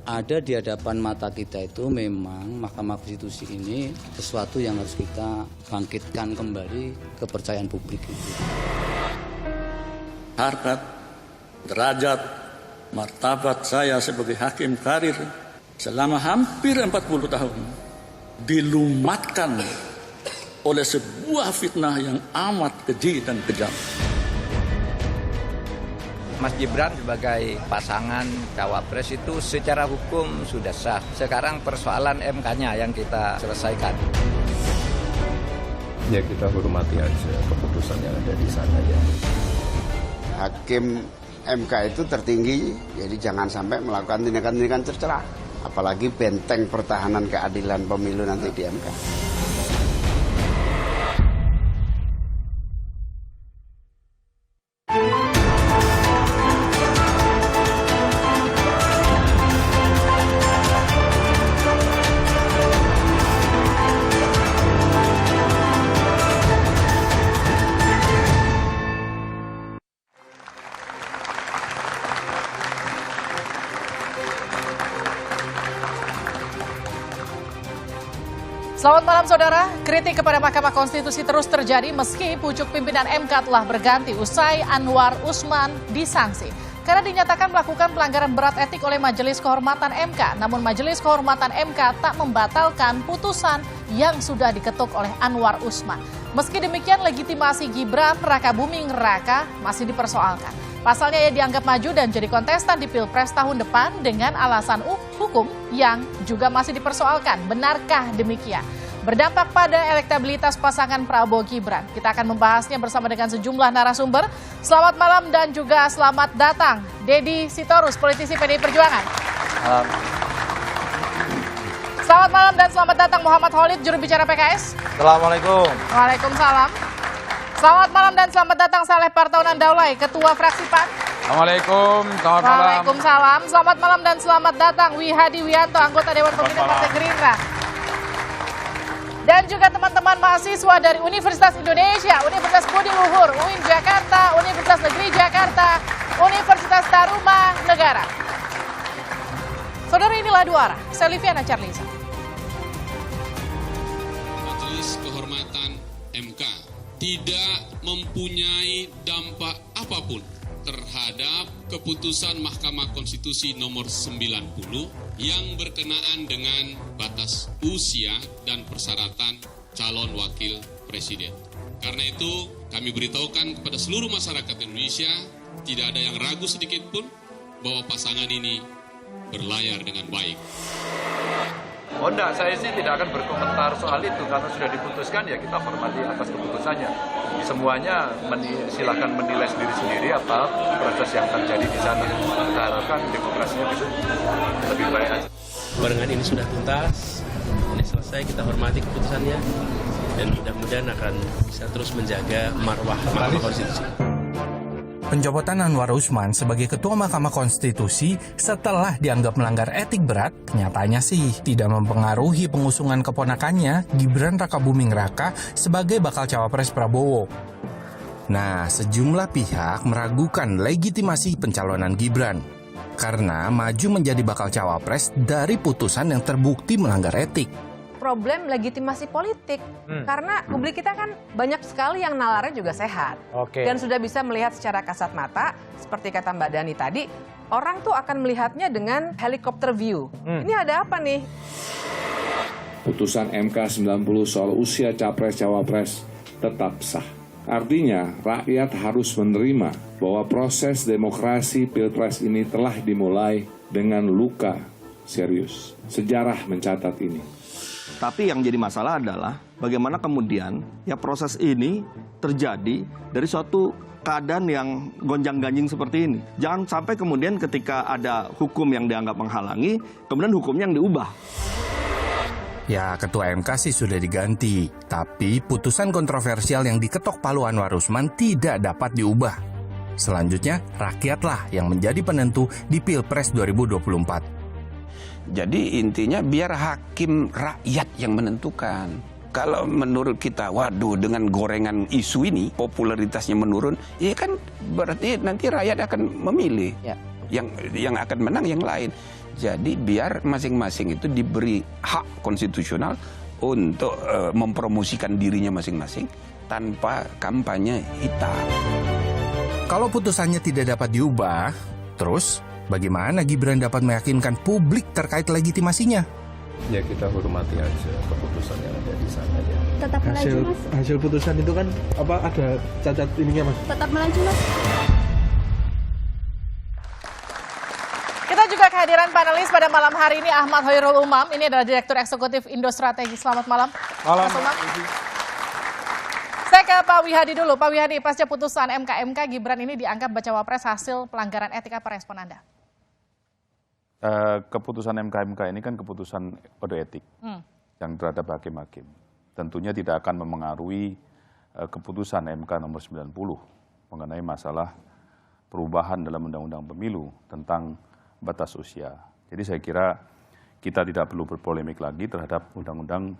ada di hadapan mata kita itu memang Mahkamah Konstitusi ini sesuatu yang harus kita bangkitkan kembali kepercayaan publik itu. Harkat, derajat, martabat saya sebagai hakim karir selama hampir 40 tahun dilumatkan oleh sebuah fitnah yang amat keji dan kejam. Mas Gibran sebagai pasangan cawapres itu secara hukum sudah sah. Sekarang persoalan MK-nya yang kita selesaikan. Ya kita hormati aja keputusan yang ada di sana ya. Hakim MK itu tertinggi, jadi jangan sampai melakukan tindakan-tindakan tercela. Apalagi benteng pertahanan keadilan pemilu nanti di MK. Selamat malam saudara, kritik kepada Mahkamah Konstitusi terus terjadi meski pucuk pimpinan MK telah berganti usai Anwar Usman disanksi. Karena dinyatakan melakukan pelanggaran berat etik oleh Majelis Kehormatan MK. Namun Majelis Kehormatan MK tak membatalkan putusan yang sudah diketuk oleh Anwar Usman. Meski demikian legitimasi Gibran Rakabuming Raka masih dipersoalkan. Pasalnya ia dianggap maju dan jadi kontestan di Pilpres tahun depan dengan alasan hukum yang juga masih dipersoalkan. Benarkah demikian? Berdampak pada elektabilitas pasangan Prabowo Gibran. Kita akan membahasnya bersama dengan sejumlah narasumber. Selamat malam dan juga selamat datang Deddy Sitorus, politisi PDI Perjuangan. Selamat malam dan selamat datang Muhammad Khalid, juru bicara PKS. Assalamualaikum. Waalaikumsalam. Selamat malam dan selamat datang Saleh Partaunan Daulay, Ketua Fraksi PAN. Assalamualaikum, selamat malam. Waalaikumsalam. Selamat malam dan selamat datang Wihadi Wianto, anggota Dewan Pembina Partai Gerindra. Dan juga teman-teman mahasiswa dari Universitas Indonesia, Universitas Budi Luhur, UIN Jakarta, Universitas Negeri Jakarta, Universitas Taruman Negara. Saudara, inilah dua arah. Saya Liviana Charlisa. Majelis Kehormatan MK tidak mempunyai dampak apapun terhadap keputusan Mahkamah Konstitusi nomor 90 yang berkenaan dengan batas usia dan persyaratan calon wakil presiden. Karena itu kami beritahukan kepada seluruh masyarakat Indonesia, tidak ada yang ragu sedikit pun bahwa pasangan ini berlayar dengan baik. Oh enggak, saya sih tidak akan berkomentar soal itu karena sudah diputuskan ya kita hormati atas keputusannya. Semuanya silahkan menilai sendiri apa proses yang terjadi di sana. Kita harapkan demokrasinya bisa lebih baik aja. Barengan ini sudah tuntas, ini selesai, kita hormati keputusannya dan mudah-mudahan akan bisa terus menjaga marwah Mahkamah Konstitusi. Pencopotan Anwar Usman sebagai Ketua Mahkamah Konstitusi setelah dianggap melanggar etik berat, nyatanya sih tidak mempengaruhi pengusungan keponakannya Gibran Rakabuming Raka sebagai bakal cawapres Prabowo. Nah, sejumlah pihak meragukan legitimasi pencalonan Gibran karena maju menjadi bakal cawapres dari putusan yang terbukti melanggar etik. Problem legitimasi politik karena publik kita kan banyak sekali yang nalarnya juga sehat dan sudah bisa melihat secara kasat mata seperti kata Mbak Dani tadi, orang tuh akan melihatnya dengan helikopter view. Ini ada apa nih? Putusan MK 90 soal usia capres-cawapres tetap sah. Artinya rakyat harus menerima bahwa proses demokrasi Pilpres ini telah dimulai dengan luka serius. Sejarah mencatat ini. Tapi yang jadi masalah adalah bagaimana kemudian ya proses ini terjadi dari suatu keadaan yang gonjang-ganjing seperti ini. Jangan sampai kemudian ketika ada hukum yang dianggap menghalangi, kemudian hukumnya yang diubah. Ya, Ketua MK sih sudah diganti, tapi putusan kontroversial yang diketok palu Anwar Usman tidak dapat diubah. Selanjutnya, rakyatlah yang menjadi penentu di Pilpres 2024. Jadi intinya biar hakim rakyat yang menentukan. Kalau menurut kita, waduh dengan gorengan isu ini popularitasnya menurun, ya kan berarti nanti rakyat akan memilih. Ya. yang akan menang yang lain. Jadi biar masing-masing itu diberi hak konstitusional untuk mempromosikan dirinya masing-masing tanpa kampanye hitam. Kalau putusannya tidak dapat diubah, terus bagaimana Gibran dapat meyakinkan publik terkait legitimasinya? Ya kita hormati aja keputusan yang ada di sana ya. Tetap melaju, Mas. Hasil putusan itu kan ada cacat ininya, Mas. Tetap melaju, Mas. Kita juga kehadiran panelis pada malam hari ini, Ahmad Hoirul Umam. Ini adalah Direktur Eksekutif Indo Strategi. Selamat malam. Malam. Mas Umam. Saya ke Pak Wihadi dulu. Pak Wihadi, pasca putusan MK Gibran ini dianggap bacawa pres hasil pelanggaran etik. Apa respon Anda? Keputusan MK ini kan keputusan kode etik yang terhadap hakim-hakim. Tentunya tidak akan memengaruhi keputusan MK nomor 90 mengenai masalah perubahan dalam Undang-Undang Pemilu tentang batas usia. Jadi saya kira kita tidak perlu berpolemik lagi terhadap Undang-Undang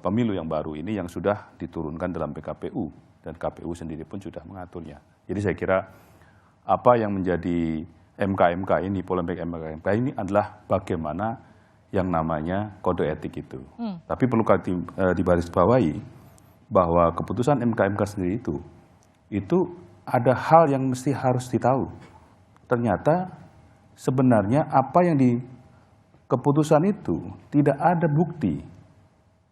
Pemilu yang baru ini yang sudah diturunkan dalam PKPU dan KPU sendiri pun sudah mengaturnya. Jadi saya kira apa yang menjadi MK ini, polemik MK ini adalah bagaimana yang namanya kode etik itu. Tapi perlu digarisbawahi bahwa keputusan MK sendiri itu ada hal yang mesti harus ditahu. Ternyata sebenarnya apa yang di keputusan itu tidak ada bukti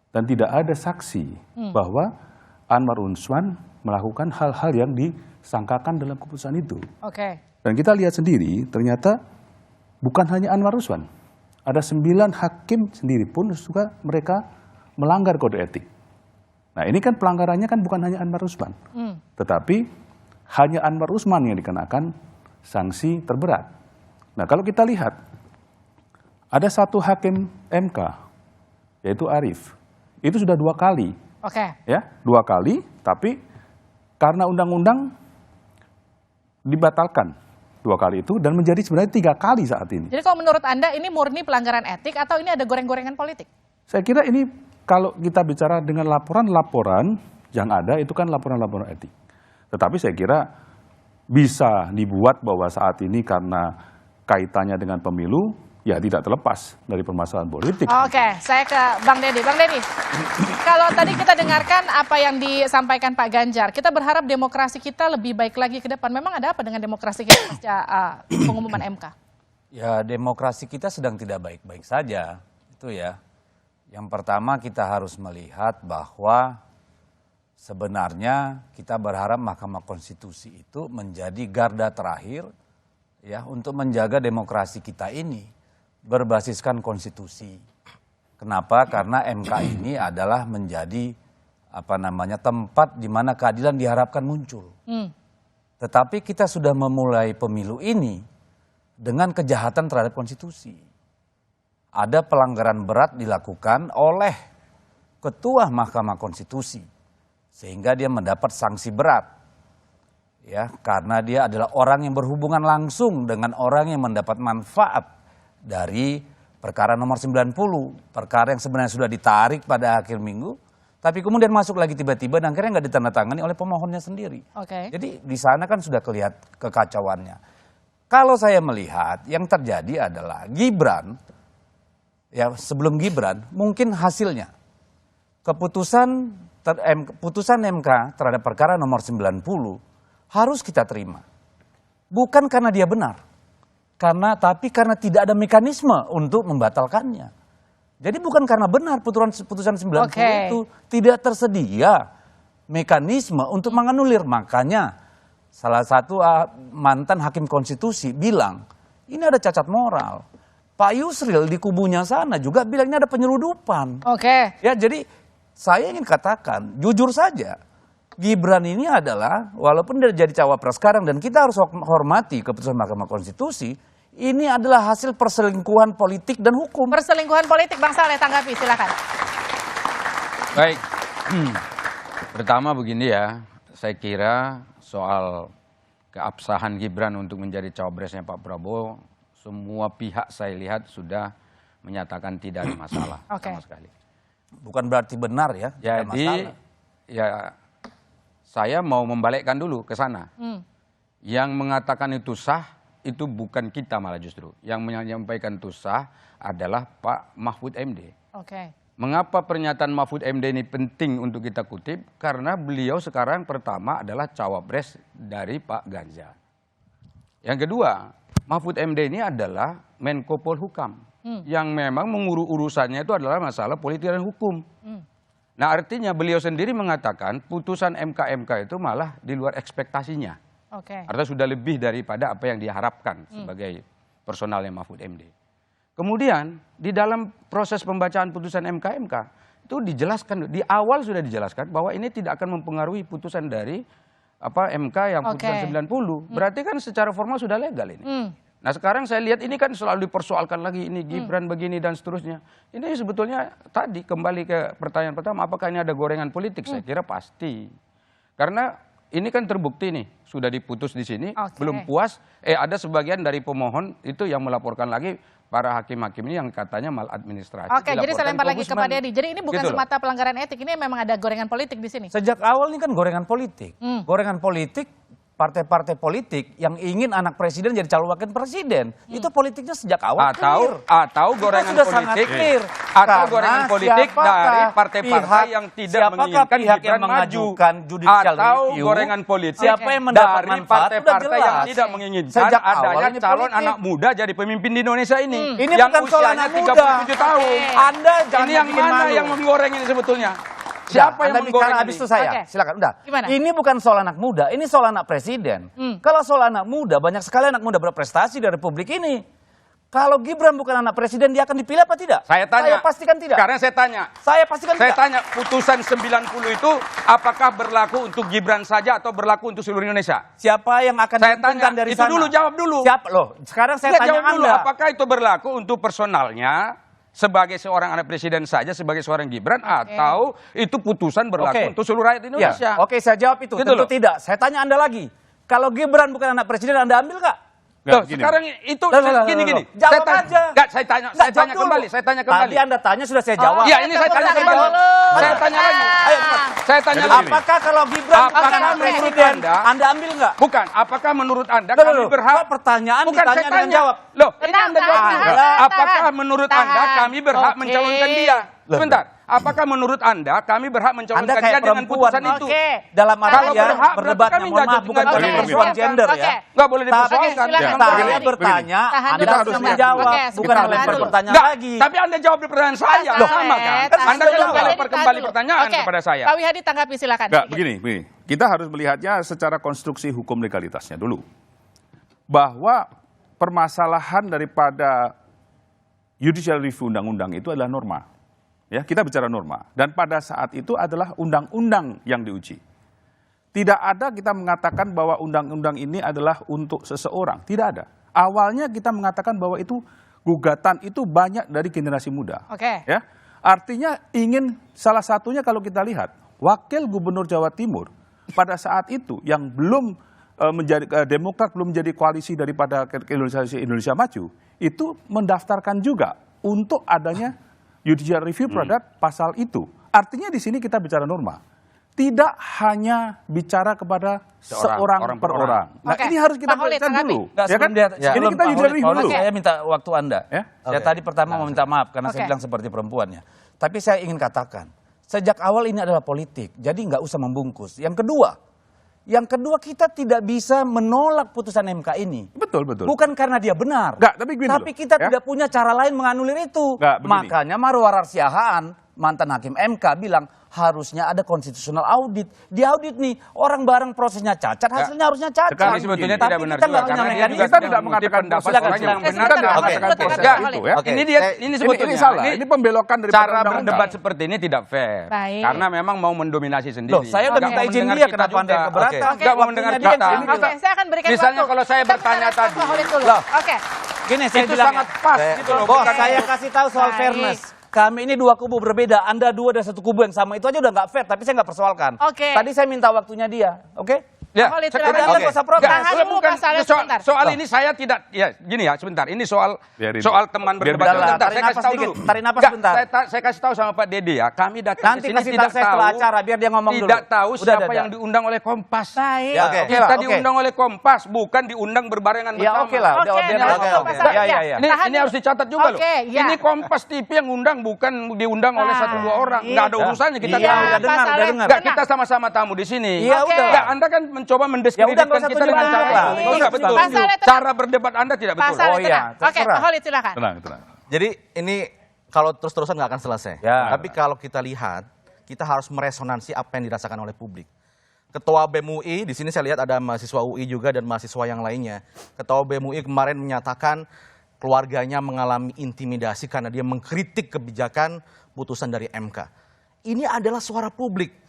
dan tidak ada saksi bahwa Anwar Usman melakukan hal-hal yang disangkakan dalam keputusan itu. Oke. Dan kita lihat sendiri, ternyata bukan hanya Anwar Usman. Ada 9 hakim sendiri pun juga mereka melanggar kode etik. Nah ini kan pelanggarannya kan bukan hanya Anwar Usman. Tetapi hanya Anwar Usman yang dikenakan sanksi terberat. Nah kalau kita lihat, ada satu hakim MK, yaitu Arief. Itu sudah 2 kali. Oke. Ya, 2 kali, tapi karena undang-undang dibatalkan 2 kali itu dan menjadi sebenarnya 3 kali saat ini. Jadi kalau menurut Anda ini murni pelanggaran etik atau ini ada goreng-gorengan politik? Saya kira ini kalau kita bicara dengan laporan-laporan yang ada itu kan laporan-laporan etik. Tetapi saya kira bisa dibuat bahwa saat ini karena kaitannya dengan pemilu, ya tidak terlepas dari permasalahan politik. Oke, saya ke Bang Deddy. Bang Deddy, kalau tadi kita dengarkan apa yang disampaikan Pak Ganjar, kita berharap demokrasi kita lebih baik lagi ke depan. Memang ada apa dengan demokrasi kita pasca pengumuman MK? Ya, demokrasi kita sedang tidak baik-baik saja. Itu ya. Yang pertama kita harus melihat bahwa sebenarnya kita berharap Mahkamah Konstitusi itu menjadi garda terakhir ya untuk menjaga demokrasi kita ini berbasiskan konstitusi. Kenapa? Karena MK ini adalah menjadi tempat di mana keadilan diharapkan muncul. Tetapi kita sudah memulai pemilu ini dengan kejahatan terhadap konstitusi. Ada pelanggaran berat dilakukan oleh Ketua Mahkamah Konstitusi sehingga dia mendapat sanksi berat. Ya, karena dia adalah orang yang berhubungan langsung dengan orang yang mendapat manfaat dari perkara nomor 90, perkara yang sebenarnya sudah ditarik pada akhir minggu, tapi kemudian masuk lagi tiba-tiba dan akhirnya nggak ditandatangani oleh pemohonnya sendiri. Jadi di sana kan sudah kelihatan kekacauannya. Kalau saya melihat yang terjadi adalah Gibran, ya sebelum Gibran mungkin hasilnya putusan MK terhadap perkara nomor 90 harus kita terima, bukan karena dia benar. Tapi karena tidak ada mekanisme untuk membatalkannya. Jadi bukan karena benar putusan 90 itu tidak tersedia mekanisme untuk menganulir. Makanya salah satu mantan hakim konstitusi bilang ini ada cacat moral. Pak Yusril di kubunya sana juga bilang ini ada penyeludupan. Ya, jadi saya ingin katakan jujur saja, Gibran ini adalah walaupun dia jadi cawapres sekarang dan kita harus hormati keputusan Mahkamah Konstitusi, ini adalah hasil perselingkuhan politik dan hukum. Perselingkuhan politik, Bang Saleh, tanggapi, silakan. Baik, pertama begini ya, saya kira soal keabsahan Gibran untuk menjadi cawapresnya Pak Prabowo, semua pihak saya lihat sudah menyatakan tidak ada masalah sama sekali. Bukan berarti benar ya. Jadi ya saya mau membalikkan dulu ke sana. Yang mengatakan itu sah itu bukan kita malah justru. Yang menyampaikan itu sah adalah Pak Mahfud MD. Oke. Mengapa pernyataan Mahfud MD ini penting untuk kita kutip? Karena beliau sekarang pertama adalah cawapres dari Pak Ganjar. Yang kedua, Mahfud MD ini adalah Menko Polhukam. Yang memang urusannya itu adalah masalah politik dan hukum. Nah artinya beliau sendiri mengatakan putusan MK itu malah di luar ekspektasinya. Artinya sudah lebih daripada apa yang diharapkan sebagai personalnya Mahfud MD. Kemudian di dalam proses pembacaan putusan MK itu dijelaskan, di awal sudah dijelaskan bahwa ini tidak akan mempengaruhi putusan dari MK yang putusan 90. Berarti kan secara formal sudah legal ini. Nah sekarang saya lihat ini kan selalu dipersoalkan lagi, ini Gibran begini dan seterusnya. Ini sebetulnya tadi kembali ke pertanyaan pertama, apakah ini ada gorengan politik? Saya kira pasti. Karena ini kan terbukti nih, sudah diputus di sini, belum puas, ada sebagian dari pemohon itu yang melaporkan lagi para hakim-hakim ini yang katanya maladministrasi. Oke, jadi saya lempar lagi ke Pak Dedi. Jadi ini bukan semata pelanggaran etik, ini memang ada gorengan politik di sini. Sejak awal ini kan gorengan politik. Gorengan politik, partai-partai politik yang ingin anak presiden jadi calon wakil presiden. Itu politiknya sejak awal atau gorengan politik atau gorengan politik dari partai-partai yang tidak menginginkan Gibran maju, atau gorengan politik siapa yang mendapat dari partai-partai yang tidak menginginkan adanya calon anak muda jadi pemimpin di Indonesia ini. Ini yang bukan soal usianya anak muda. 37 tahun. Anda jangan ini yang mana yang menggoreng ini sebetulnya? Siapa yang menggoreng habis itu saya? Silakan, udah. Gimana? Ini bukan soal anak muda, ini soal anak presiden. Kalau soal anak muda, banyak sekali anak muda berprestasi di Republik ini. Kalau Gibran bukan anak presiden, dia akan dipilih apa tidak? Saya tanya. Saya pastikan tidak. Sekarang saya tanya. Saya pastikan saya tidak. tanya, putusan 90 itu apakah berlaku untuk Gibran saja atau berlaku untuk seluruh Indonesia? Siapa yang akan diuntungkan dari itu sana? dulu, jawab dulu. Siapa loh? Sekarang saya tanya jawab dulu, Anda. apakah itu berlaku untuk personalnya sebagai seorang anak presiden saja, sebagai seorang Gibran, atau itu putusan berlaku untuk seluruh rakyat Indonesia? Ya. Oke, saya jawab itu. Gitu Tentu loh. tidak. Saya tanya Anda lagi. Kalau Gibran bukan anak presiden, Anda ambil nggak? Loh, sekarang itu gini. Jawab aja. Enggak, saya tanya kembali. Tadi Anda tanya sudah saya jawab. Iya, ini saya tanya kembali. Saya tanya lagi. Ayo, saya tanya lagi. Apakah kalau Gibran bukan anak presiden, Anda ambil nggak? Bukan. Apakah menurut Anda kami berhak? Pertanyaan bukan ditanya dengan jawab. Loh, ini Anda jawab dulu. Apakah menurut Anda kami berhak mencalonkan dia? Sebentar. Apakah menurut Anda kami berhak mencalonkan dia dengan putusan itu? Dalam artian berdebatnya, kami mohon maaf, bukan persoalan gender ya. Nggak boleh dipersoalkan. Saya bertanya, Anda harus menjawab, bukan melempar pertanyaan lagi. Tapi Anda jawab di pertanyaan saya, sama kan? Anda jangan melempar kembali pertanyaan kepada saya. Pak Wihadi tanggapi silakan. Enggak, begini. Kita harus melihatnya secara konstruksi hukum legalitasnya dulu. Bahwa permasalahan daripada judicial review undang-undang itu adalah norma. Ya, kita bicara norma. Dan pada saat itu adalah undang-undang yang diuji. Tidak ada kita mengatakan bahwa undang-undang ini adalah untuk seseorang. Tidak ada. Awalnya kita mengatakan bahwa itu gugatan itu banyak dari generasi muda. Ya, artinya ingin salah satunya kalau kita lihat wakil gubernur Jawa Timur pada saat itu yang belum menjadi Demokrat belum menjadi koalisi daripada Indonesia Maju itu mendaftarkan juga untuk adanya judicial review terhadap pasal itu. Artinya di sini kita bicara norma. Tidak hanya bicara kepada seorang per orang. Nah, ini harus kita perhatikan dulu. Ya kan? Ini kita judicial review dulu. Saya minta waktu Anda. Saya tadi pertama mau minta maaf karena saya bilang seperti perempuannya. Tapi saya ingin katakan, sejak awal ini adalah politik. Jadi nggak usah membungkus. Yang kedua kita tidak bisa menolak putusan MK ini. Betul. Bukan karena dia benar. Tapi kita tidak punya cara lain menganulir itu. Makanya Marwar Siahaan, mantan hakim MK bilang harusnya ada constitutional audit. Di audit nih, orang barang prosesnya cacat, hasilnya harusnya cacat. Sekarang sebetulnya tidak benar kita juga. Karena dia juga kita tidak mengatakan pendapat orang yang benar dan mengatakan proses itu. Ini sebetulnya ini salah. Ini pembelokan dari cara berdebat seperti ini tidak fair. Karena memang mau mendominasi sendiri. Loh, saya udah minta izin dia, kenapa Anda keberatan? Enggak mau mendengar kita. Saya akan berikan misalnya kalau saya bertanya tadi. Gini, saya itu bilang sangat pas gitu loh. Bos, saya kasih tahu soal fairness. Kami ini dua kubu berbeda, Anda dua dan satu kubu yang sama. Itu aja udah nggak fair, tapi saya nggak persoalkan. Tadi saya minta waktunya dia, oke? Ya, Holid, sekarang silakan. nggak usah protes. Tahan dulu pasalnya sebentar. Soal ini saya tidak, ya gini ya sebentar. Ini soal teman Biar berdebat. bicara. Sebentar, Tarik saya napas kasih tahu sedikit. dulu. Tarik napas Nggak, sebentar. Saya kasih tahu sama Pak Dede ya. Kami datang Nanti ke sini kasih tidak tahu setelah acara, biar dia ngomong dulu. Tidak tahu Udah, siapa udah. yang diundang oleh Kompas. Baik. Ya, oke. Kita Oke. diundang oleh Kompas, bukan diundang berbarengan Ya bersama. oke lah, udah Oke, biar nah, ngomong. oke. Ya. Ini harus dicatat juga loh. Oke, ya. Ini Kompas TV yang undang, bukan diundang oleh satu dua orang. Nggak ada urusannya kita Iya, tahu. udah dengar, udah dengar. Nggak, kita sama-sama tamu di sini. Iya, udah. Nggak, Anda kan mencoba Ya mendiskreditkan udah, nggak usah kita dengan tunjuk-tunjuk cara lah. itu. Nggak betul. Pasalnya tenang. Cara berdebat Anda tidak betul. Pasalnya Oh, iya. tenang. Oke, Terserah. Pak Holid silakan. Tenang. Jadi ini kalau terus-terusan nggak akan selesai. Ya. Tapi kalau kita lihat, kita harus meresonansi apa yang dirasakan oleh publik. Ketua BEM UI, di sini saya lihat ada mahasiswa UI juga dan mahasiswa yang lainnya. Ketua BEM UI kemarin menyatakan keluarganya mengalami intimidasi karena dia mengkritik kebijakan putusan dari MK. Ini adalah suara publik.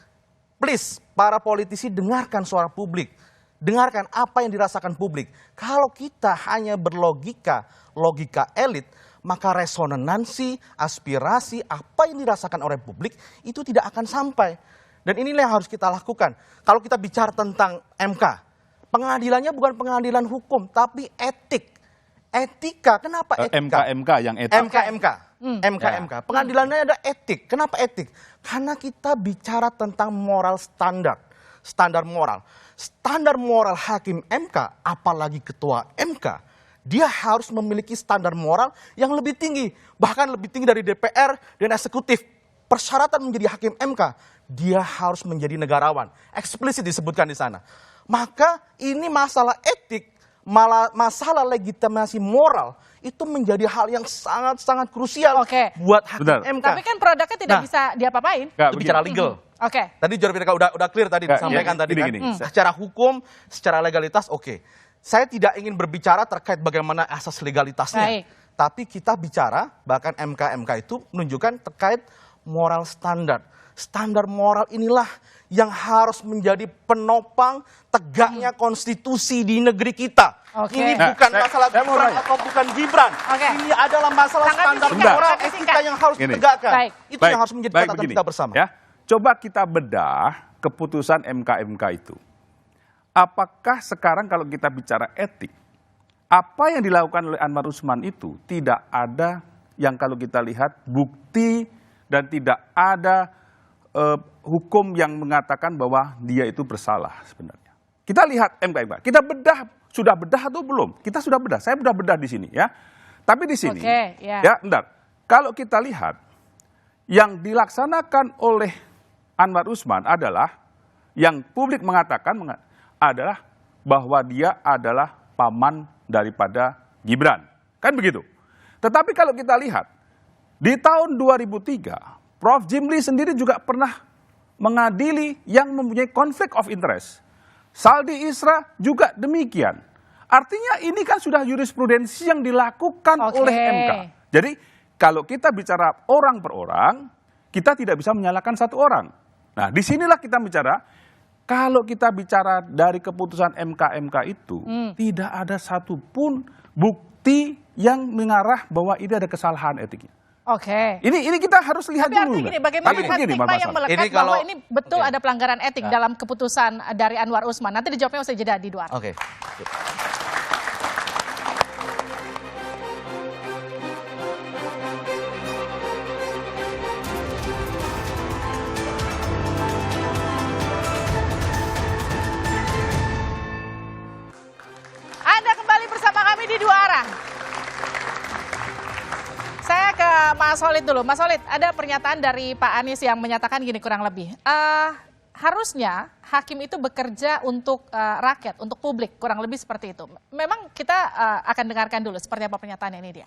Please, para politisi dengarkan suara publik. Dengarkan apa yang dirasakan publik. Kalau kita hanya berlogika, logika elit, maka resonansi, aspirasi, apa yang dirasakan oleh publik itu tidak akan sampai. Dan inilah yang harus kita lakukan. Kalau kita bicara tentang MK, pengadilannya bukan pengadilan hukum, tapi etik. Etika, kenapa etika? MK yang etik. MK. Pengadilannya ada etik. Kenapa etik? Karena kita bicara tentang moral standar. Standar moral. Standar moral hakim MK, apalagi ketua MK, dia harus memiliki standar moral yang lebih tinggi. Bahkan lebih tinggi dari DPR dan eksekutif. Persyaratan menjadi hakim MK, dia harus menjadi negarawan. Eksplisit disebutkan di sana. Maka ini masalah etik, masalah legitimasi moral, itu menjadi hal yang sangat-sangat krusial buat hakim MK. Tapi kan produknya tidak bisa diapa-apain. Itu bicara legal. Oke. Tadi juru bicara udah clear tadi disampaikan tadi kan. Secara hukum, secara legalitas oke. Saya tidak ingin berbicara terkait bagaimana asas legalitasnya. Baik. Tapi kita bicara bahkan MK itu menunjukkan terkait moral standar. Standar moral inilah yang harus menjadi penopang tegaknya konstitusi di negeri kita. Oke. Ini bukan masalah Gibran atau bukan Gibran. Ini adalah masalah standar moral etika yang harus ditegakkan. Itu yang harus menjadi catatan kita bersama. Ya, coba kita bedah keputusan MK itu. Apakah sekarang kalau kita bicara etik, apa yang dilakukan oleh Anwar Usman itu tidak ada yang kalau kita lihat bukti dan tidak ada hukum yang mengatakan bahwa dia itu bersalah sebenarnya. Kita lihat MK. Kita bedah, sudah bedah atau belum? Kita sudah bedah. Saya sudah bedah di sini ya. Tapi di sini, ya, bentar. Kalau kita lihat yang dilaksanakan oleh Anwar Usman adalah yang publik mengatakan adalah bahwa dia adalah paman daripada Gibran. Kan begitu. Tetapi kalau kita lihat di tahun 2003 Prof. Jimli sendiri juga pernah mengadili yang mempunyai konflik of interest. Saldi Isra juga demikian. Artinya ini kan sudah jurisprudensi yang dilakukan oleh MK. Jadi kalau kita bicara orang per orang, kita tidak bisa menyalahkan satu orang. Nah disinilah kita bicara, kalau kita bicara dari keputusan MK itu, tidak ada satupun bukti yang mengarah bahwa ini ada kesalahan etiknya. Oke. Ini kita harus lihat dulu. Tapi artinya gini, bagaimana stigma yang melekat bahwa ini betul ada pelanggaran etik dalam keputusan dari Anwar Usman. Nanti dijawabnya usai jeda di luar. Oke. Anda kembali bersama kami di Dua Arah. Saya ke Mas Holid dulu. Mas Holid, ada pernyataan dari Pak Anies yang menyatakan gini kurang lebih. Harusnya hakim itu bekerja untuk rakyat, untuk publik, kurang lebih seperti itu. Memang kita akan dengarkan dulu seperti apa pernyataan ini dia.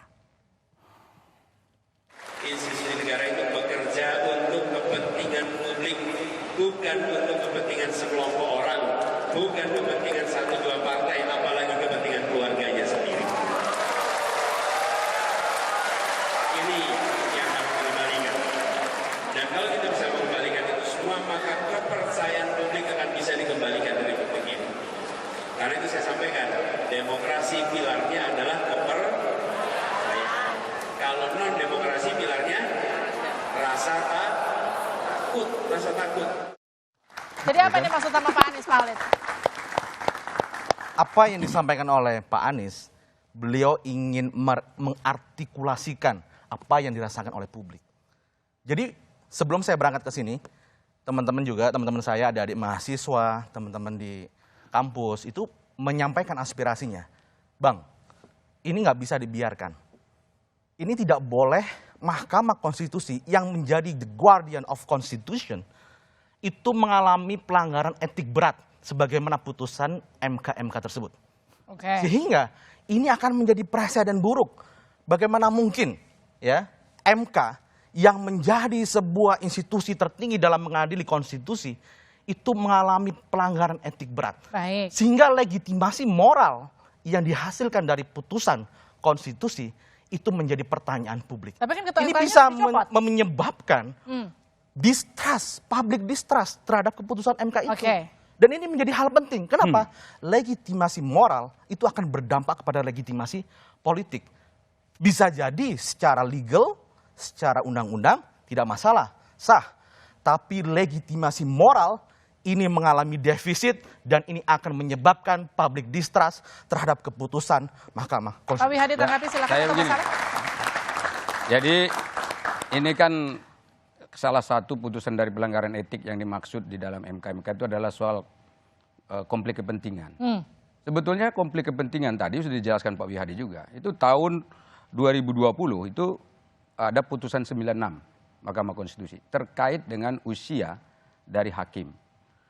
Institusi negara itu bekerja untuk kepentingan publik, bukan untuk kepentingan sekelompok orang, bukan kepentingan satu dua partai, apalagi kepentingan keluarganya sendiri. Ini yang harus dikembalikan. Dan kalau kita bisa mengembalikan itu semua, maka kepercayaan publik akan bisa dikembalikan dari publik ini. Karena itu saya sampaikan, demokrasi pilarnya adalah kepercayaan. Kalau non-demokrasi pilarnya rasa takut. Jadi apa ini maksud sama Pak Anies, Pak Holid? apa yang disampaikan oleh Pak Anies, beliau ingin mengartikulasikan apa yang dirasakan oleh publik. Jadi sebelum saya berangkat ke sini, teman-teman saya, adik-adik mahasiswa, teman-teman di kampus itu menyampaikan aspirasinya. Bang, ini nggak bisa dibiarkan. Ini tidak boleh Mahkamah Konstitusi yang menjadi the guardian of Constitution itu mengalami pelanggaran etik berat sebagaimana putusan MK tersebut. Sehingga ini akan menjadi presiden buruk. Bagaimana mungkin ya MK yang menjadi sebuah institusi tertinggi dalam mengadili konstitusi itu mengalami pelanggaran etik berat. Baik. Sehingga legitimasi moral yang dihasilkan dari putusan konstitusi itu menjadi pertanyaan publik. Tapi kan ketua ini MK-nya bisa dicopot. menyebabkan distrust, public distrust terhadap keputusan MK itu. Oke. Dan ini menjadi hal penting. Kenapa? Legitimasi moral itu akan berdampak kepada legitimasi politik. Bisa jadi secara legal, secara undang-undang tidak masalah, sah. Tapi legitimasi moral ini mengalami defisit dan ini akan menyebabkan public distrust terhadap keputusan Mahkamah Konstitusi. Pak Wihadi tanggapi silakan. Saya begini. Jadi ini kan salah satu putusan dari pelanggaran etik yang dimaksud di dalam MK itu adalah soal konflik kepentingan. Sebetulnya konflik kepentingan tadi sudah dijelaskan Pak Wihadi juga. Itu tahun 2020 itu ada putusan 96 Mahkamah Konstitusi terkait dengan usia dari hakim.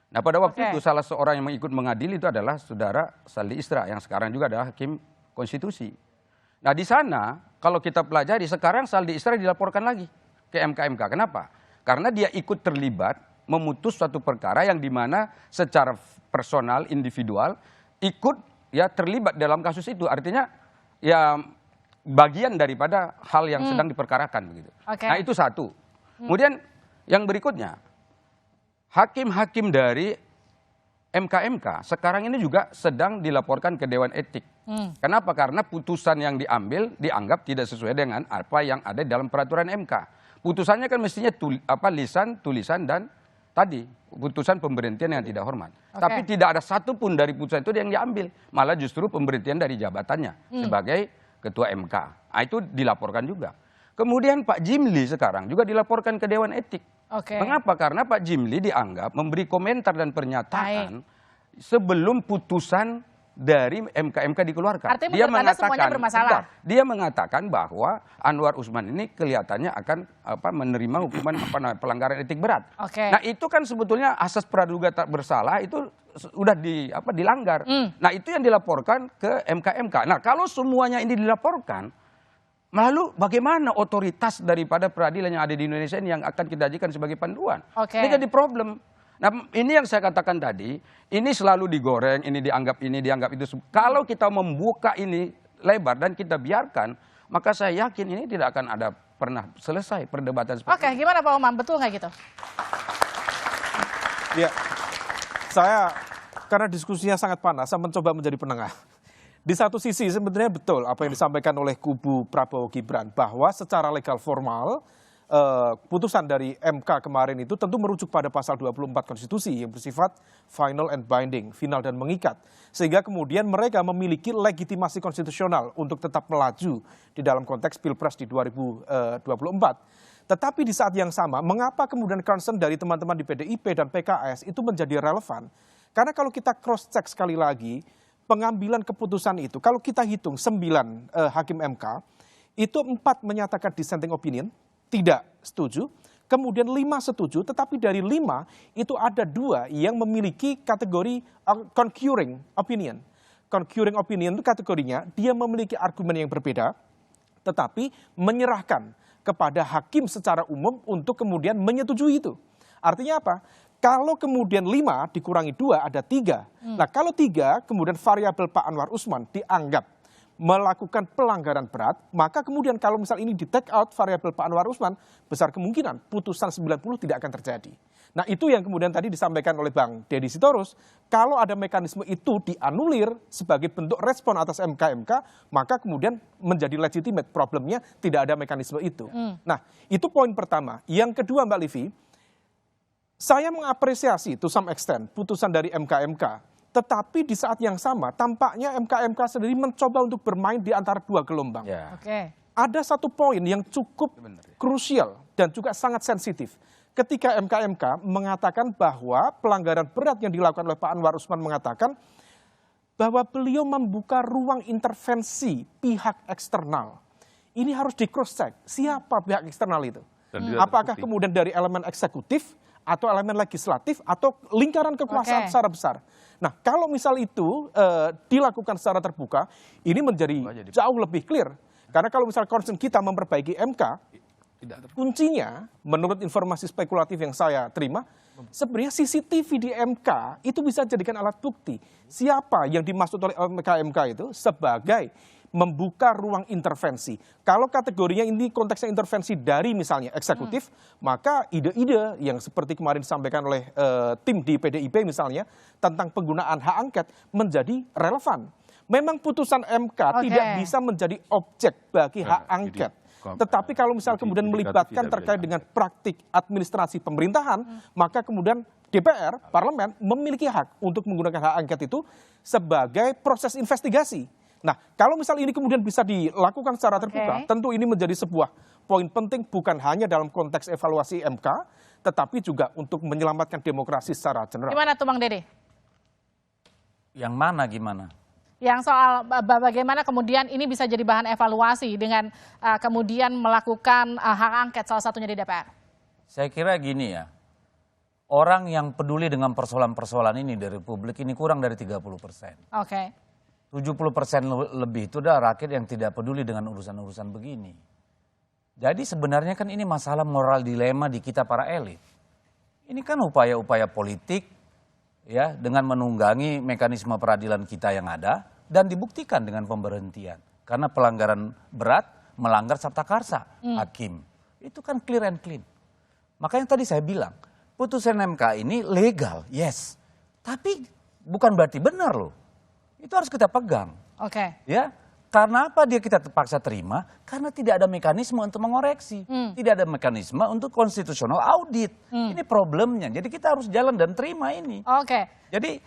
Nah pada waktu itu salah seorang yang ikut mengadili itu adalah saudara Saldi Isra yang sekarang juga adalah hakim konstitusi. Nah di sana kalau kita pelajari sekarang Saldi Isra dilaporkan lagi ke MK. Kenapa? Karena dia ikut terlibat memutus suatu perkara yang dimana secara personal individual ikut ya terlibat dalam kasus itu. Artinya ya bagian daripada hal yang sedang diperkarakan begitu. Nah itu satu. Kemudian yang berikutnya hakim-hakim dari MK sekarang ini juga sedang dilaporkan ke Dewan Etik. Kenapa? Karena putusan yang diambil dianggap tidak sesuai dengan apa yang ada dalam peraturan MK. Putusannya kan mestinya lisan, tulisan, dan tadi putusan pemberhentian yang tidak hormat. Tapi tidak ada satupun dari putusan itu yang diambil. Malah justru pemberhentian dari jabatannya sebagai Ketua MK. Nah, itu dilaporkan juga. Kemudian Pak Jimli sekarang juga dilaporkan ke Dewan Etik. Mengapa? Karena Pak Jimli dianggap memberi komentar dan pernyataan sebelum putusan dari MK dikeluarkan. Artinya dia mengatakan, semuanya bermasalah. Dia mengatakan bahwa Anwar Usman ini kelihatannya akan menerima hukuman pelanggaran etik berat. Nah itu kan sebetulnya asas praduga tak bersalah itu sudah dilanggar. Nah itu yang dilaporkan ke MK. Nah kalau semuanya ini dilaporkan, lalu bagaimana otoritas daripada peradilan yang ada di Indonesia ini yang akan kita jadikan sebagai panduan? Ini jadi problem. Nah ini yang saya katakan tadi, ini selalu digoreng, ini dianggap itu. Kalau kita membuka ini lebar dan kita biarkan, maka saya yakin ini tidak akan ada pernah selesai perdebatan seperti ini. Gimana Pak Umam, betul nggak gitu? Ya, saya karena diskusinya sangat panas, saya mencoba menjadi penengah. Di satu sisi sebenarnya betul apa yang disampaikan oleh kubu Prabowo Gibran, bahwa secara legal formal, putusan dari MK kemarin itu tentu merujuk pada pasal 24 konstitusi yang bersifat final and binding, final dan mengikat. Sehingga kemudian mereka memiliki legitimasi konstitusional untuk tetap melaju di dalam konteks Pilpres di 2024. Tetapi di saat yang sama, mengapa kemudian concern dari teman-teman di PDIP dan PKS itu menjadi relevan? Karena kalau kita cross check sekali lagi, pengambilan keputusan itu, kalau kita hitung 9 hakim MK, itu 4 menyatakan dissenting opinion, tidak setuju, kemudian 5 setuju, tetapi dari 5 itu ada 2 yang memiliki kategori concurring opinion. Concurring opinion itu kategorinya dia memiliki argumen yang berbeda, tetapi menyerahkan kepada hakim secara umum untuk kemudian menyetujui itu. Artinya apa? Kalau kemudian 5 dikurangi 2 ada 3. Nah kalau 3 kemudian variabel Pak Anwar Usman dianggap melakukan pelanggaran berat, maka kemudian kalau misal ini di take out variabel Pak Anwar Usman, besar kemungkinan putusan 90 tidak akan terjadi. Nah itu yang kemudian tadi disampaikan oleh Bang Deddy Sitorus, kalau ada mekanisme itu dianulir sebagai bentuk respon atas MK, maka kemudian menjadi legitimate, problemnya tidak ada mekanisme itu. Nah itu poin pertama. Yang kedua Mbak Livi, saya mengapresiasi to some extent putusan dari MK Tetapi di saat yang sama, tampaknya MK-MK sendiri mencoba untuk bermain di antara dua gelombang. Oke. Ada satu poin yang cukup krusial dan juga sangat sensitif. Ketika MK-MK mengatakan bahwa pelanggaran berat yang dilakukan oleh Pak Anwar Usman mengatakan bahwa beliau membuka ruang intervensi pihak eksternal. Ini harus di cross check. Siapa pihak eksternal itu? Apakah kemudian dari elemen eksekutif atau elemen legislatif atau lingkaran kekuasaan secara besar? Nah, kalau misal itu dilakukan secara terbuka, ini menjadi jauh lebih clear. Karena kalau misal concern kita memperbaiki MK, kuncinya menurut informasi spekulatif yang saya terima, sebenarnya CCTV di MK itu bisa dijadikan alat bukti. Siapa yang dimaksud oleh MK itu sebagai membuka ruang intervensi. Kalau kategorinya ini konteksnya intervensi dari misalnya eksekutif, maka ide-ide yang seperti kemarin disampaikan oleh tim di PDIP misalnya tentang penggunaan hak angket menjadi relevan. Memang putusan MK tidak bisa menjadi objek bagi hak angket. Tetapi kalau misal kemudian melibatkan terkait dengan praktik administrasi pemerintahan, maka kemudian DPR, parlemen memiliki hak untuk menggunakan hak angket itu sebagai proses investigasi. Nah, kalau misal ini kemudian bisa dilakukan secara terbuka, tentu ini menjadi sebuah poin penting bukan hanya dalam konteks evaluasi MK, tetapi juga untuk menyelamatkan demokrasi secara general. Gimana tuh Bang Dede? Yang mana gimana? Yang soal bagaimana kemudian ini bisa jadi bahan evaluasi dengan kemudian melakukan hak angket salah satunya di DPR. Saya kira gini ya, orang yang peduli dengan persoalan-persoalan ini dari publik ini kurang dari 30%. Oke. 70% lebih itu adalah rakyat yang tidak peduli dengan urusan-urusan begini. Jadi sebenarnya kan ini masalah moral dilema di kita para elit. Ini kan upaya-upaya politik ya dengan menunggangi mekanisme peradilan kita yang ada dan dibuktikan dengan pemberhentian. Karena pelanggaran berat melanggar sabta karsa hakim. Itu kan clear and clean. Makanya tadi saya bilang, putusan MK ini legal, yes. Tapi bukan berarti benar loh. Itu harus kita pegang. Oke. Ya, karena apa dia kita terpaksa terima? Karena tidak ada mekanisme untuk mengoreksi, tidak ada mekanisme untuk konstitusional audit. Ini problemnya. Jadi kita harus jalan dan terima ini. Oke. Jadi,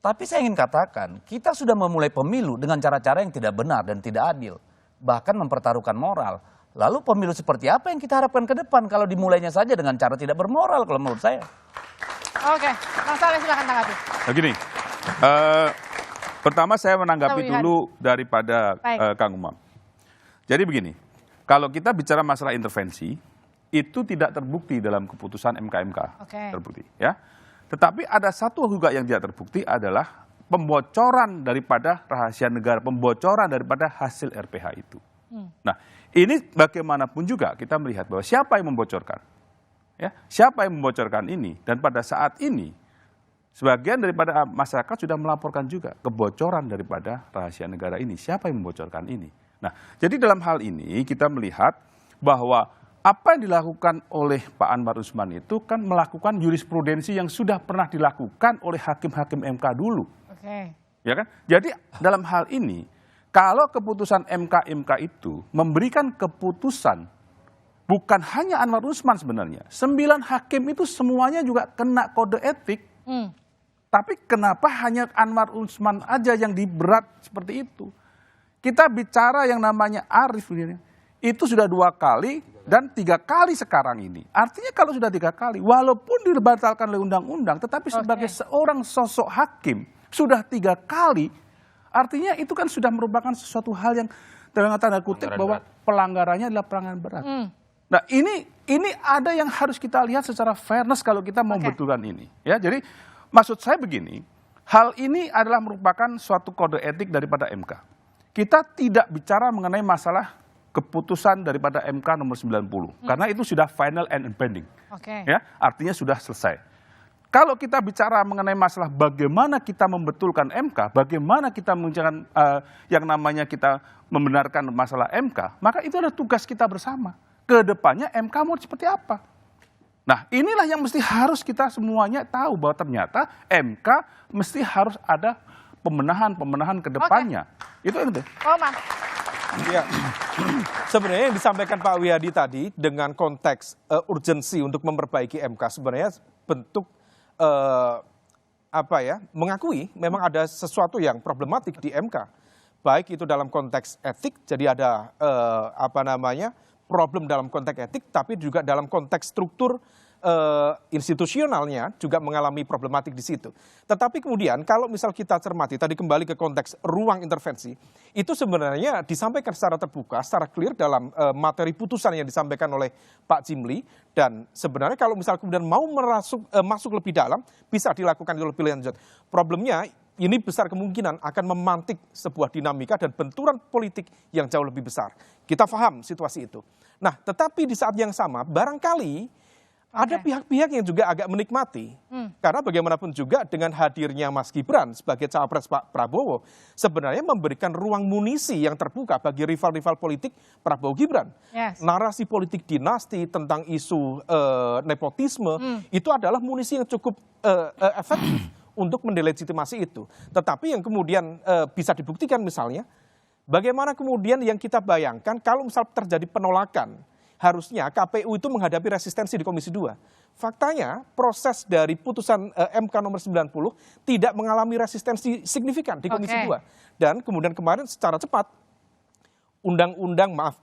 tapi saya ingin katakan, kita sudah memulai pemilu dengan cara-cara yang tidak benar dan tidak adil, bahkan mempertaruhkan moral. Lalu pemilu seperti apa yang kita harapkan ke depan kalau dimulainya saja dengan cara tidak bermoral kalau menurut saya? Oke, Mas Saleh silakan tanggapi. Begini. Pertama saya menanggapi dulu daripada Kang Umam. Jadi begini, kalau kita bicara masalah intervensi, itu tidak terbukti dalam keputusan MK-MK. Terbukti, ya. Tetapi ada satu juga yang tidak terbukti adalah pembocoran daripada rahasia negara, pembocoran daripada hasil RPH itu. Nah, ini bagaimanapun juga kita melihat bahwa siapa yang membocorkan, ya, siapa yang membocorkan ini, dan pada saat ini sebagian daripada masyarakat sudah melaporkan juga kebocoran daripada rahasia negara ini. Siapa yang membocorkan ini? Nah, jadi dalam hal ini kita melihat bahwa apa yang dilakukan oleh Pak Anwar Usman itu kan melakukan jurisprudensi yang sudah pernah dilakukan oleh hakim-hakim MK dulu. Ya kan? Jadi dalam hal ini, kalau keputusan MK-MK itu memberikan keputusan bukan hanya Anwar Usman sebenarnya, 9 hakim itu semuanya juga kena kode etik. Tapi kenapa hanya Anwar Usman aja yang diberat seperti itu? Kita bicara yang namanya Arif ini, itu sudah 2 kali dan 3 kali sekarang ini. Artinya kalau sudah 3 kali, walaupun dibatalkan oleh undang-undang, tetapi sebagai seorang sosok hakim sudah 3 kali, artinya itu kan sudah merupakan sesuatu hal yang dengan tanda kutip bahwa pelanggarannya adalah pelanggaran berat. Nah ini ada yang harus kita lihat secara fairness kalau kita mau betulkan ini. Ya, jadi maksud saya begini, hal ini adalah merupakan suatu kode etik daripada MK. Kita tidak bicara mengenai masalah keputusan daripada MK nomor 90, karena itu sudah final and impending. Ya, artinya sudah selesai. Kalau kita bicara mengenai masalah bagaimana kita membetulkan MK, bagaimana kita menjalankan yang namanya kita membenarkan masalah MK, maka itu adalah tugas kita bersama. Kedepannya MK mau seperti apa? Nah, inilah yang mesti harus kita semuanya tahu bahwa ternyata MK mesti harus ada pembenahan ke depannya. Itu yang Ya, sebenarnya yang disampaikan Pak Wiyadi tadi dengan konteks urgensi untuk memperbaiki MK sebenarnya bentuk mengakui memang ada sesuatu yang problematik di MK. Baik itu dalam konteks etik, jadi ada problem dalam konteks etik, tapi juga dalam konteks struktur institusionalnya juga mengalami problematik di situ. Tetapi kemudian kalau misal kita cermati, tadi kembali ke konteks ruang intervensi, itu sebenarnya disampaikan secara terbuka, secara clear dalam materi putusan yang disampaikan oleh Pak Jimli, dan sebenarnya kalau misal kemudian mau masuk lebih dalam, bisa dilakukan lebih lanjut. Problemnya, ini besar kemungkinan akan memantik sebuah dinamika dan benturan politik yang jauh lebih besar. Kita paham situasi itu. Nah, tetapi di saat yang sama, barangkali ada pihak-pihak yang juga agak menikmati. Karena bagaimanapun juga dengan hadirnya Mas Gibran sebagai cawapres Pak Prabowo, sebenarnya memberikan ruang munisi yang terbuka bagi rival-rival politik Prabowo Gibran. Narasi politik dinasti tentang isu nepotisme, itu adalah munisi yang cukup efektif untuk mendelegitimasi itu. Tetapi yang kemudian bisa dibuktikan misalnya, bagaimana kemudian yang kita bayangkan kalau misal terjadi penolakan, harusnya KPU itu menghadapi resistensi di Komisi 2. Faktanya proses dari putusan MK nomor 90 tidak mengalami resistensi signifikan di Komisi 2. Dan kemudian kemarin secara cepat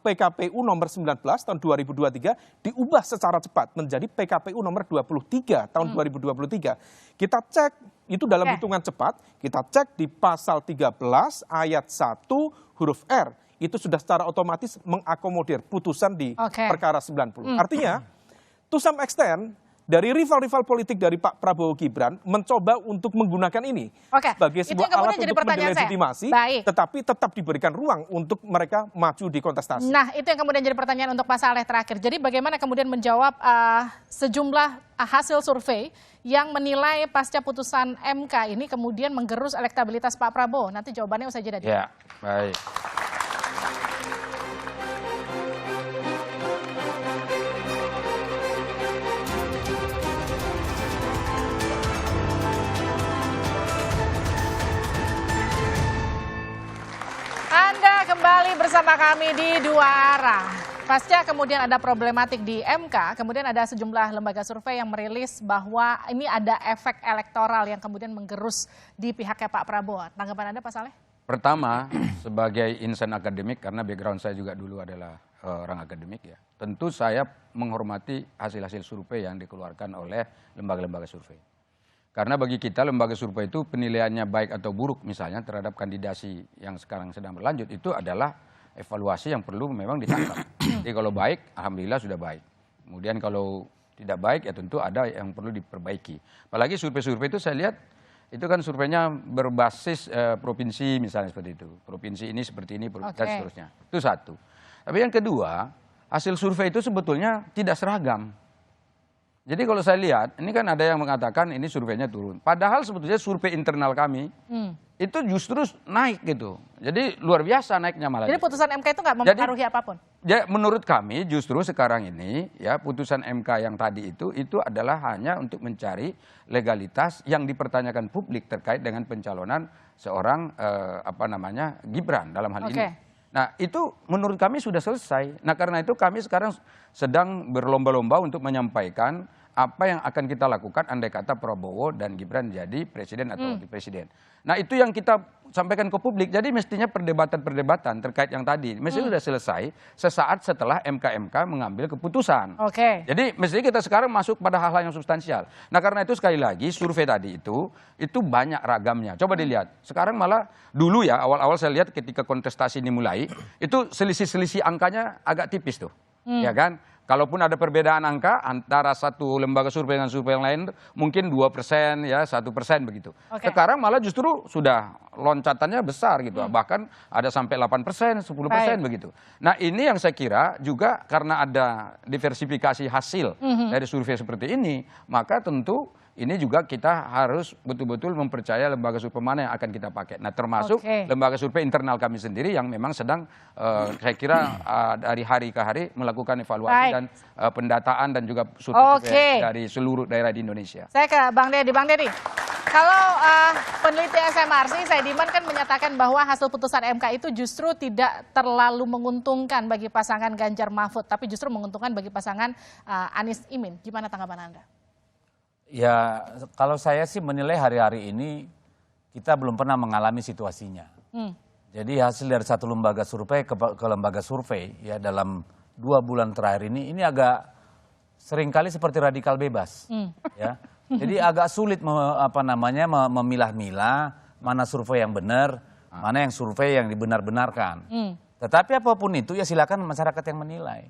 PKPU nomor 19 tahun 2023 diubah secara cepat menjadi PKPU nomor 23 tahun 2023. Kita cek itu dalam hitungan cepat, kita cek di pasal 13 ayat 1 huruf R. Itu sudah secara otomatis mengakomodir putusan di perkara 90. Artinya, to some extent, dari rival-rival politik dari Pak Prabowo Gibran mencoba untuk menggunakan ini sebagai sebuah alat untuk mendelegitimasi, tetapi tetap diberikan ruang untuk mereka maju di kontestasi. Nah, itu yang kemudian jadi pertanyaan untuk Pak Saleh terakhir. Jadi bagaimana kemudian menjawab sejumlah hasil survei yang menilai pasca putusan MK ini kemudian menggerus elektabilitas Pak Prabowo? Nanti jawabannya usai jeda. Ya, baik. Anda kembali bersama kami di Dua Arah. Pasca kemudian ada problematik di MK, kemudian ada sejumlah lembaga survei yang merilis bahwa ini ada efek elektoral yang kemudian menggerus di pihaknya Pak Prabowo. Tanggapan Anda, Pak Saleh? Pertama, sebagai insan akademik, karena background saya juga dulu adalah orang akademik ya, tentu saya menghormati hasil-hasil survei yang dikeluarkan oleh lembaga-lembaga survei. Karena bagi kita lembaga survei itu penilaiannya baik atau buruk misalnya terhadap kandidasi yang sekarang sedang berlanjut itu adalah evaluasi yang perlu memang ditangkap. Jadi kalau baik, alhamdulillah sudah baik. Kemudian kalau tidak baik ya tentu ada yang perlu diperbaiki. Apalagi survei-survei itu saya lihat itu kan surveinya berbasis provinsi misalnya seperti itu. Provinsi ini seperti ini dan seterusnya. Itu satu. Tapi yang kedua, hasil survei itu sebetulnya tidak seragam. Jadi kalau saya lihat, ini kan ada yang mengatakan ini surveinya turun. Padahal sebetulnya survei internal kami itu justru naik gitu. Jadi luar biasa naiknya malah. Jadi putusan MK itu nggak mempengaruhi apapun? Ya, menurut kami justru sekarang ini ya putusan MK yang tadi itu adalah hanya untuk mencari legalitas yang dipertanyakan publik terkait dengan pencalonan seorang Gibran dalam hal ini. Nah itu menurut kami sudah selesai. Nah karena itu kami sekarang sedang berlomba-lomba untuk menyampaikan apa yang akan kita lakukan andai kata Prabowo dan Gibran jadi presiden atau wakil presiden. Nah itu yang kita sampaikan ke publik. Jadi mestinya perdebatan-perdebatan terkait yang tadi mestinya sudah selesai sesaat setelah MK mengambil keputusan. Jadi mestinya kita sekarang masuk pada hal-hal yang substansial. Nah karena itu sekali lagi survei tadi itu banyak ragamnya. Coba dilihat. Sekarang malah dulu ya awal-awal saya lihat ketika kontestasi ini mulai itu selisih-selisih angkanya agak tipis tuh. Ya kan? Kalaupun ada perbedaan angka antara satu lembaga survei dengan survei yang lain mungkin 2% ya 1% begitu. Sekarang malah justru sudah loncatannya besar gitu. Bahkan ada sampai 8%, 10% begitu. Nah ini yang saya kira juga karena ada diversifikasi hasil dari survei seperti ini, maka tentu ini juga kita harus betul-betul mempercaya lembaga survei mana yang akan kita pakai. Nah termasuk lembaga survei internal kami sendiri yang memang sedang saya kira dari hari ke hari melakukan evaluasi dan pendataan dan juga survei dari seluruh daerah di Indonesia. Saya ke Bang Deddy. Bang Deddy, kalau peneliti SMRC Saidiman kan menyatakan bahwa hasil putusan MK itu justru tidak terlalu menguntungkan bagi pasangan Ganjar Mahfud, tapi justru menguntungkan bagi pasangan Anies Imin. Gimana tanggapan Anda? Ya, kalau saya sih menilai hari-hari ini kita belum pernah mengalami situasinya. Jadi hasil dari satu lembaga survei ke lembaga survei ya dalam 2 bulan terakhir ini agak seringkali seperti radikal bebas. Ya. Jadi agak sulit memilah-milah mana survei yang benar, mana yang survei yang dibenar-benarkan. Tetapi apapun itu ya silakan masyarakat yang menilai.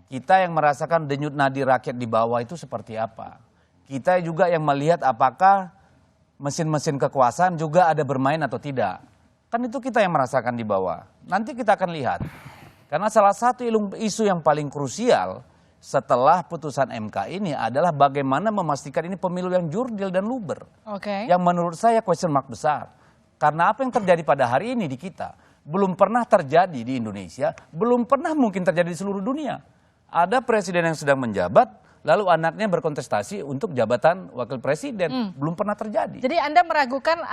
Kita yang merasakan denyut nadi rakyat di bawah itu seperti apa. Kita juga yang melihat apakah mesin-mesin kekuasaan juga ada bermain atau tidak. Kan itu kita yang merasakan di bawah. Nanti kita akan lihat. Karena salah satu isu yang paling krusial setelah putusan MK ini adalah bagaimana memastikan ini pemilu yang jurdil dan luber. Yang menurut saya question mark besar. Karena apa yang terjadi pada hari ini di kita belum pernah terjadi di Indonesia, belum pernah mungkin terjadi di seluruh dunia. Ada presiden yang sedang menjabat, lalu anaknya berkontestasi untuk jabatan wakil presiden. Belum pernah terjadi. Jadi Anda meragukan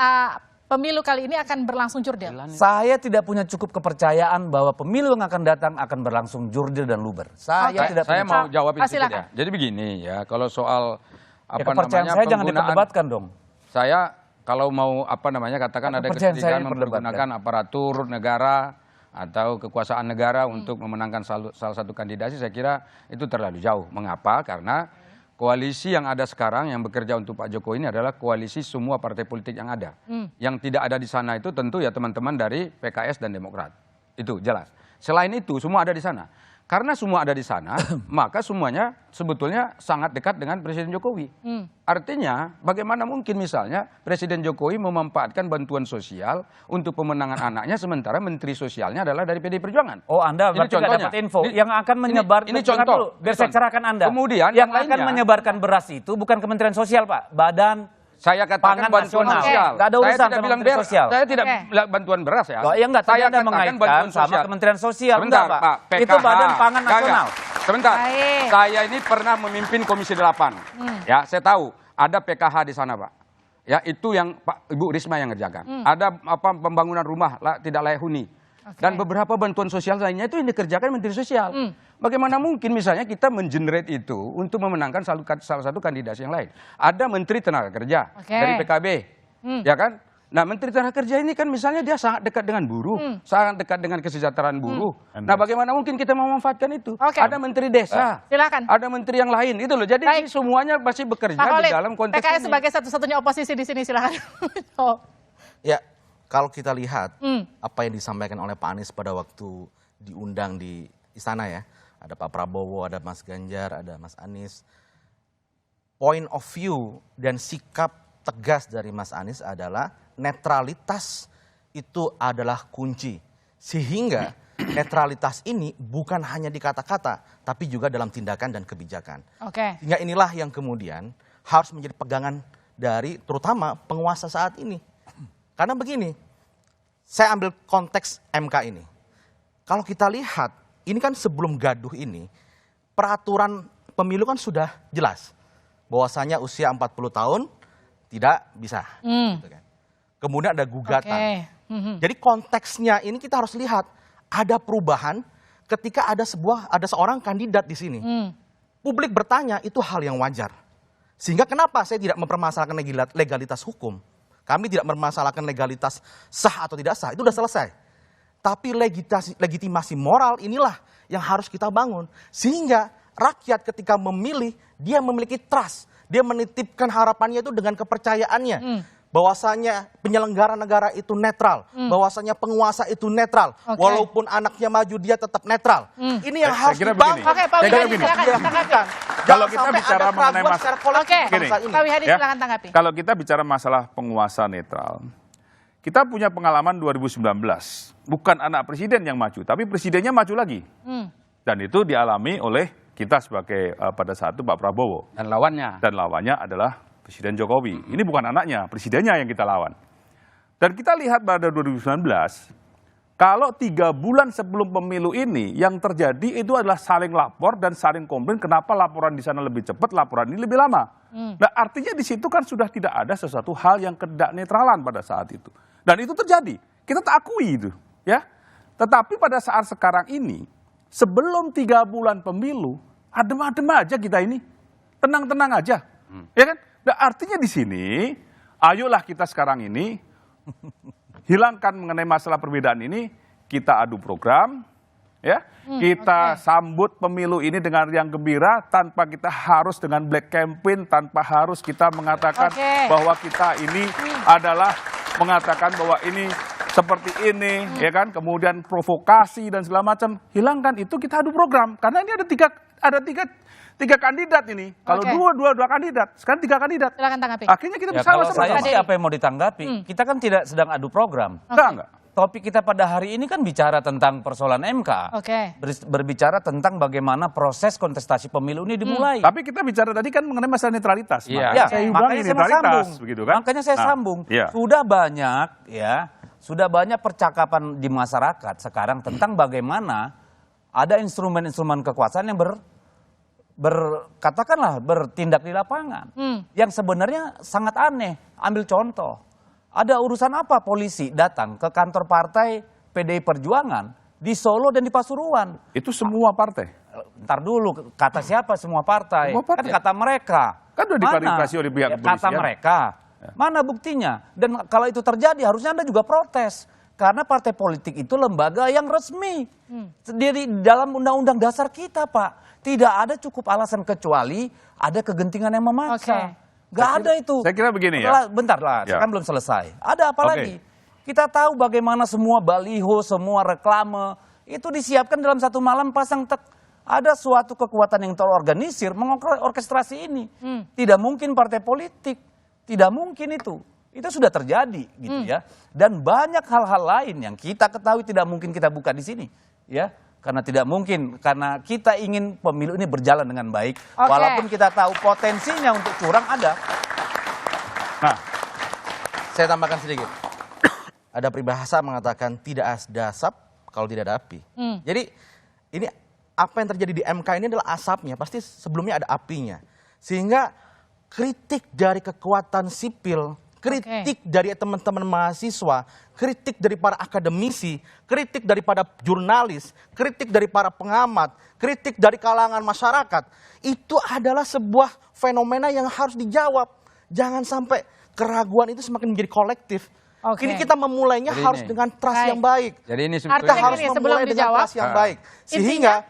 pemilu kali ini akan berlangsung jurdil? Saya tidak punya cukup kepercayaan bahwa pemilu yang akan datang akan berlangsung jurdil dan luber. Saya mau jawab itu ya. Jadi begini ya, kalau soal kepercayaan saya jangan diperdebatkan dong. Saya kalau mau katakan ada kecenderungan mempergunakan aparatur negara atau kekuasaan negara untuk memenangkan salah satu kandidasi, saya kira itu terlalu jauh. Mengapa? Karena koalisi yang ada sekarang yang bekerja untuk Pak Jokowi ini adalah koalisi semua partai politik yang ada. Yang tidak ada di sana itu tentu ya teman-teman dari PKS dan Demokrat. Itu jelas. Selain itu semua ada di sana. Karena semua ada di sana, maka semuanya sebetulnya sangat dekat dengan Presiden Jokowi. Artinya bagaimana mungkin misalnya Presiden Jokowi memanfaatkan bantuan sosial untuk pemenangan anaknya sementara Menteri Sosialnya adalah dari PDI Perjuangan. Oh, Anda berarti nggak dapat info. Yang akan menyebar, ini contoh. Biar saya cerahkan Anda. Kemudian yang akan menyebarkan beras itu bukan Kementerian Sosial, Pak. Badan saya katakan bantuan sosial. Nggak ada urusan saya tidak bilang beras. Sosial. Saya tidak bilang bantuan beras ya. Oh, iya enggak, saya Anda mengaitkan sama Kementerian Sosial. Sebentar, enggak, Pak. PKH. Itu Badan Pangan Nasional. Sebentar. Saya ini pernah memimpin Komisi 8. Ya, saya tahu ada PKH di sana, Pak. Ya, itu yang Ibu Risma yang ngerjakan. Ada pembangunan rumah tidak layak huni. Dan beberapa bantuan sosial lainnya itu yang dikerjakan Menteri Sosial. Bagaimana mungkin misalnya kita mengenerate itu untuk memenangkan salah satu kandidasi yang lain. Ada Menteri Tenaga Kerja dari PKB, ya kan? Nah, Menteri Tenaga Kerja ini kan misalnya dia sangat dekat dengan buruh, sangat dekat dengan kesejahteraan buruh. Nah, bagaimana mungkin kita memanfaatkan itu? Ada Menteri Desa, silakan. Ada Menteri yang lain, itu loh. Jadi ini semuanya masih bekerja di dalam konteks PKS ini. sebagai satu-satunya oposisi di sini, silakan. Ya, kalau kita lihat apa yang disampaikan oleh Pak Anies pada waktu diundang di istana ya, ada Pak Prabowo, ada Mas Ganjar, ada Mas Anies. Point of view dan sikap tegas dari Mas Anies adalah netralitas itu adalah kunci. Sehingga netralitas ini bukan hanya di kata-kata, tapi juga dalam tindakan dan kebijakan. Sehingga inilah yang kemudian harus menjadi pegangan dari terutama penguasa saat ini. Karena begini, saya ambil konteks MK ini. Kalau kita lihat, ini kan sebelum gaduh ini, peraturan pemilu kan sudah jelas. Bahwasanya usia 40 tahun tidak bisa. Gitu kan. Kemudian ada gugatan. Jadi konteksnya ini kita harus lihat, ada perubahan ketika ada seorang kandidat di sini. Publik bertanya, itu hal yang wajar. Sehingga kenapa saya tidak mempermasalahkan legalitas hukum. Kami tidak mempermasalahkan legalitas sah atau tidak sah, itu sudah selesai. Tapi legitimasi moral inilah yang harus kita bangun. Sehingga rakyat ketika memilih, dia memiliki trust. Dia menitipkan harapannya itu dengan kepercayaannya. Bahwasanya penyelenggara negara itu netral. Bahwasanya penguasa itu netral. Walaupun anaknya maju, dia tetap netral. Ini yang harus dibangun. Pak Wihadi, silakan tanggapi. Kalau kita bicara mengenai Pak Wihadi, silakan tanggapi. Kalau kita bicara masalah penguasa netral, kita punya pengalaman 2019. Bukan anak presiden yang maju, tapi presidennya maju lagi. Dan itu dialami oleh kita sebagai pada saat itu Pak Prabowo. Dan lawannya. Dan lawannya adalah Presiden Jokowi. Ini bukan anaknya, presidennya yang kita lawan. Dan kita lihat pada 2019, kalau 3 bulan sebelum pemilu ini, yang terjadi itu adalah saling lapor dan saling komplain kenapa laporan di sana lebih cepat, laporan ini lebih lama. Nah, artinya di situ kan sudah tidak ada sesuatu hal yang tidak netralan pada saat itu. Dan itu terjadi, kita tak akui itu. Ya. Tetapi pada saat sekarang ini, sebelum 3 bulan pemilu, adem-adem aja kita ini. Tenang-tenang aja. Ya kan? Nah, artinya di sini, ayolah kita sekarang ini hilangkan mengenai masalah perbedaan ini, kita adu program, ya, kita sambut pemilu ini dengan yang gembira tanpa kita harus dengan black campaign, tanpa harus kita mengatakan bahwa kita ini adalah mengatakan bahwa ini seperti ini, ya kan, kemudian provokasi dan segala macam. Hilangkan itu, kita adu program, karena ini ada tiga kandidat ini. Kalau dua kandidat, sekarang 3 kandidat. Silakan tanggapi. Akhirnya kita bisa kalau saya sih apa yang mau ditanggapi? Kita kan tidak sedang adu program. Enggak. Topik kita pada hari ini kan bicara tentang persoalan MK. Berbicara tentang bagaimana proses kontestasi pemilu ini dimulai. Tapi kita bicara tadi kan mengenai masalah netralitas. Iya. Saya Makanya saya mau sambung. Begitu kan? Makanya saya sambung. Sudah banyak percakapan di masyarakat sekarang tentang bagaimana ada instrumen-instrumen kekuasaan yang katakanlah bertindak di lapangan. Yang sebenarnya sangat aneh. Ambil contoh. Ada urusan apa polisi datang ke kantor partai PDI Perjuangan di Solo dan di Pasuruan? Itu semua partai. Ntar dulu, kata siapa semua partai? Kan kata mereka. Kan udah diklarifikasi oleh pihak kepolisian. Kata mereka. Mana buktinya? Dan kalau itu terjadi harusnya Anda juga protes. Karena partai politik itu lembaga yang resmi. Di dalam undang-undang dasar kita, Pak. Tidak ada cukup alasan kecuali ada kegentingan yang memaksa. Gak ada itu. Saya kira begini ya. Bentar lah, kan belum selesai. Ada apa lagi? Kita tahu bagaimana semua baliho, semua reklame, itu disiapkan dalam satu malam pasang ada suatu kekuatan yang terorganisir mengorkestrasi ini. Tidak mungkin partai politik. Tidak mungkin itu. Itu sudah terjadi gitu ya. Dan banyak hal-hal lain yang kita ketahui tidak mungkin kita buka di sini. Ya. Karena tidak mungkin, karena kita ingin pemilu ini berjalan dengan baik, walaupun kita tahu potensinya untuk curang ada. Nah, saya tambahkan sedikit. Ada peribahasa mengatakan tidak ada asap kalau tidak ada api. Jadi ini apa yang terjadi di MK ini adalah asapnya, pasti sebelumnya ada apinya. Sehingga kritik dari kekuatan sipil, kritik dari teman-teman mahasiswa, kritik dari para akademisi, kritik daripada jurnalis, kritik dari para pengamat, kritik dari kalangan masyarakat, itu adalah sebuah fenomena yang harus dijawab. Jangan sampai keraguan itu semakin menjadi kolektif. Ini kita memulainya harus dengan trust yang baik. Jadi ini kita harus memulai dengan trust yang baik. Sehingga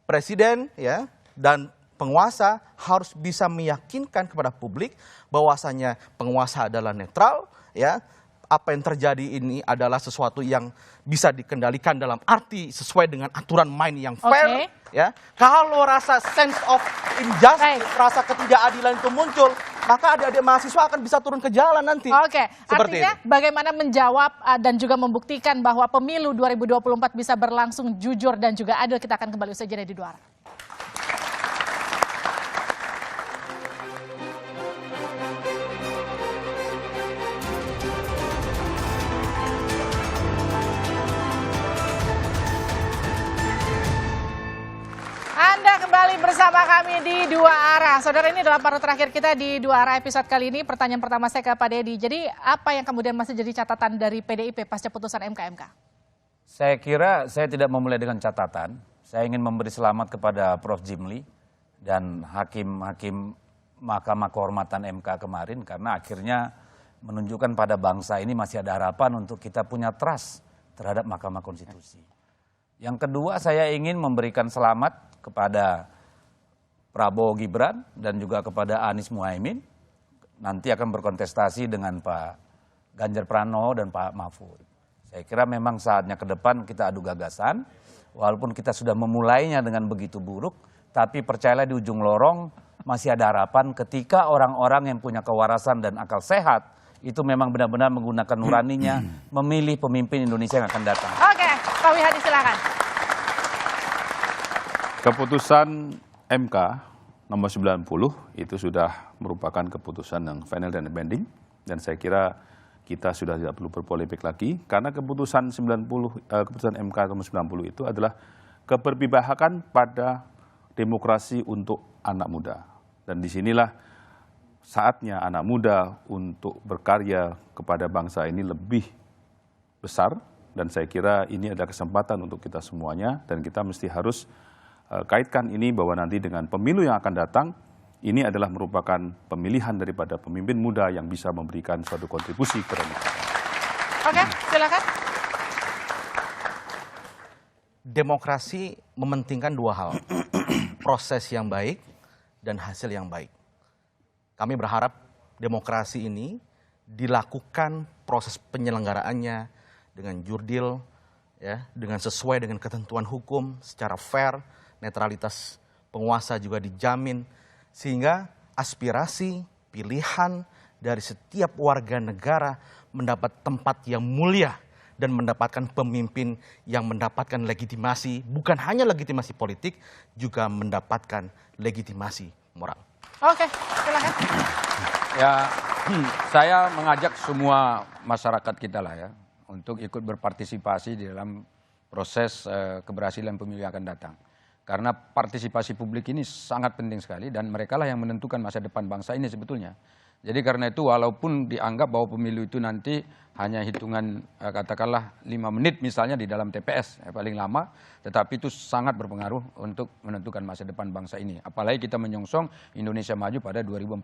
presiden ya dan penguasa harus bisa meyakinkan kepada publik bahwasanya penguasa adalah netral, ya. Apa yang terjadi ini adalah sesuatu yang bisa dikendalikan dalam arti sesuai dengan aturan main yang fair, ya. Kalau rasa sense of injustice, rasa ketidakadilan itu muncul, maka adik-adik mahasiswa akan bisa turun ke jalan nanti. Artinya bagaimana menjawab dan juga membuktikan bahwa pemilu 2024 bisa berlangsung jujur dan juga adil, kita akan kembali usai jeda di Dua Arah. Kembali bersama kami di Dua Arah. Saudara, ini adalah paruh terakhir kita di Dua Arah episode kali ini. Pertanyaan pertama saya ke Pak Deddy. Jadi apa yang kemudian masih jadi catatan dari PDIP pasca putusan MK-MK? Saya kira saya tidak memulai dengan catatan. Saya ingin memberi selamat kepada Prof. Jimli dan hakim-hakim Mahkamah Kehormatan MK kemarin. Karena akhirnya menunjukkan pada bangsa ini masih ada harapan untuk kita punya trust terhadap Mahkamah Konstitusi. Yang kedua, saya ingin memberikan selamat kepada Prabowo Gibran dan juga kepada Anies Muhaimin. Nanti akan berkontestasi dengan Pak Ganjar Pranowo dan Pak Mahfud. Saya kira memang saatnya ke depan kita adu gagasan. Walaupun kita sudah memulainya dengan begitu buruk, tapi percayalah di ujung lorong masih ada harapan ketika orang-orang yang punya kewarasan dan akal sehat itu memang benar-benar menggunakan nuraninya memilih pemimpin Indonesia yang akan datang. Oke, Pak Wihadi silakan. Keputusan MK nomor 90 itu sudah merupakan keputusan yang final dan binding, dan saya kira kita sudah tidak perlu berpolemik lagi karena keputusan MK nomor 90 itu adalah keberpihakan pada demokrasi untuk anak muda. Dan disinilah saatnya anak muda untuk berkarya kepada bangsa ini lebih besar, dan saya kira ini adalah kesempatan untuk kita semuanya, dan kita mesti harus kaitkan ini bahwa nanti dengan pemilu yang akan datang, ini adalah merupakan pemilihan daripada pemimpin muda yang bisa memberikan suatu kontribusi kepada negara. Oke, silakan. Demokrasi mementingkan dua hal, proses yang baik dan hasil yang baik. Kami berharap demokrasi ini dilakukan proses penyelenggaraannya dengan jurdil, ya, dengan sesuai dengan ketentuan hukum, secara fair, netralitas penguasa juga dijamin, sehingga aspirasi, pilihan dari setiap warga negara mendapat tempat yang mulia dan mendapatkan pemimpin yang mendapatkan legitimasi, bukan hanya legitimasi politik, juga mendapatkan legitimasi moral. Oke, silakan. Ya, saya mengajak semua masyarakat kita lah ya untuk ikut berpartisipasi di dalam proses keberhasilan pemilu yang akan datang. Karena partisipasi publik ini sangat penting sekali dan mereka lah yang menentukan masa depan bangsa ini sebetulnya. Jadi karena itu walaupun dianggap bahwa pemilu itu nanti hanya hitungan katakanlah 5 menit misalnya di dalam TPS paling lama, tetapi itu sangat berpengaruh untuk menentukan masa depan bangsa ini. Apalagi kita menyongsong Indonesia maju pada 2045.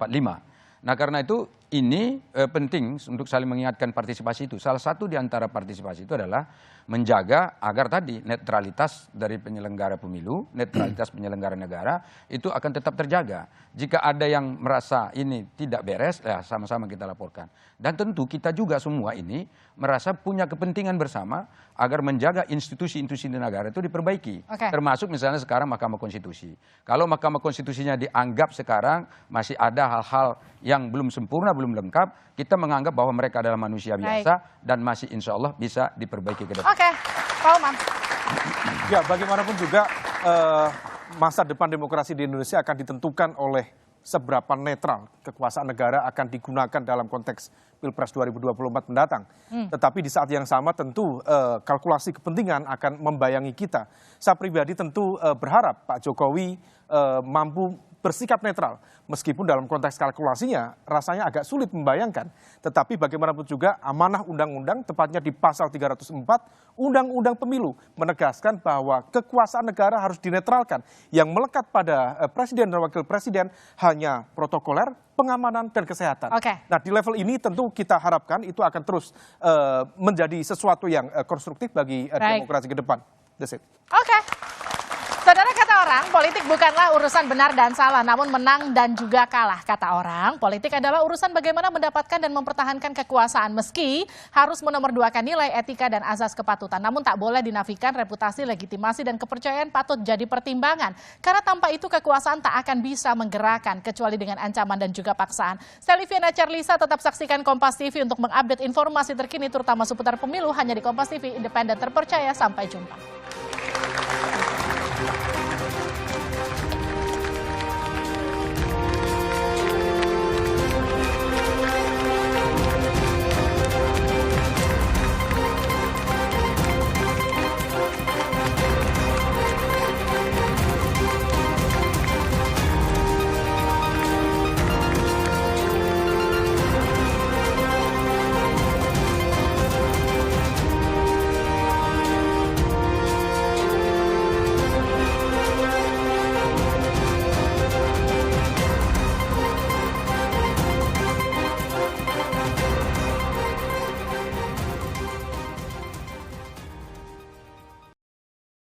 Nah karena itu ini penting untuk saling mengingatkan partisipasi itu. Salah satu di antara partisipasi itu adalah menjaga agar tadi netralitas dari penyelenggara pemilu, netralitas penyelenggara negara itu akan tetap terjaga. Jika ada yang merasa ini tidak beres, ya sama-sama kita laporkan. Dan tentu kita juga semua ini merasa punya kepentingan bersama agar menjaga institusi-institusi negara itu diperbaiki. Termasuk misalnya sekarang Mahkamah Konstitusi. Kalau Mahkamah Konstitusinya dianggap sekarang masih ada hal-hal yang belum sempurna, belum lengkap, kita menganggap bahwa mereka adalah manusia biasa dan masih insya Allah bisa diperbaiki ke depan. Oke, Pak Umam. Ya, bagaimanapun juga masa depan demokrasi di Indonesia akan ditentukan oleh seberapa netral kekuasaan negara akan digunakan dalam konteks Pilpres 2024 mendatang. Tetapi di saat yang sama tentu kalkulasi kepentingan akan membayangi kita. Saya pribadi tentu berharap Pak Jokowi mampu bersikap netral. Meskipun dalam konteks kalkulasinya rasanya agak sulit membayangkan. Tetapi bagaimanapun juga amanah undang-undang, tepatnya di pasal 304 Undang-Undang Pemilu, menegaskan bahwa kekuasaan negara harus dinetralkan. Yang melekat pada presiden dan wakil presiden hanya protokoler, pengamanan, dan kesehatan. Nah di level ini tentu kita harapkan itu akan terus menjadi sesuatu yang konstruktif bagi demokrasi ke depan. That's it. Saudara, kata orang, politik bukanlah urusan benar dan salah, namun menang dan juga kalah. Kata orang, politik adalah urusan bagaimana mendapatkan dan mempertahankan kekuasaan, meski harus menomorduakan nilai etika dan azas kepatutan. Namun tak boleh dinafikan reputasi, legitimasi, dan kepercayaan patut jadi pertimbangan. Karena tanpa itu kekuasaan tak akan bisa menggerakkan, kecuali dengan ancaman dan juga paksaan. Saya Liviana Charlisa, tetap saksikan Kompas TV untuk mengupdate informasi terkini, terutama seputar pemilu, hanya di Kompas TV, independen terpercaya. Sampai jumpa.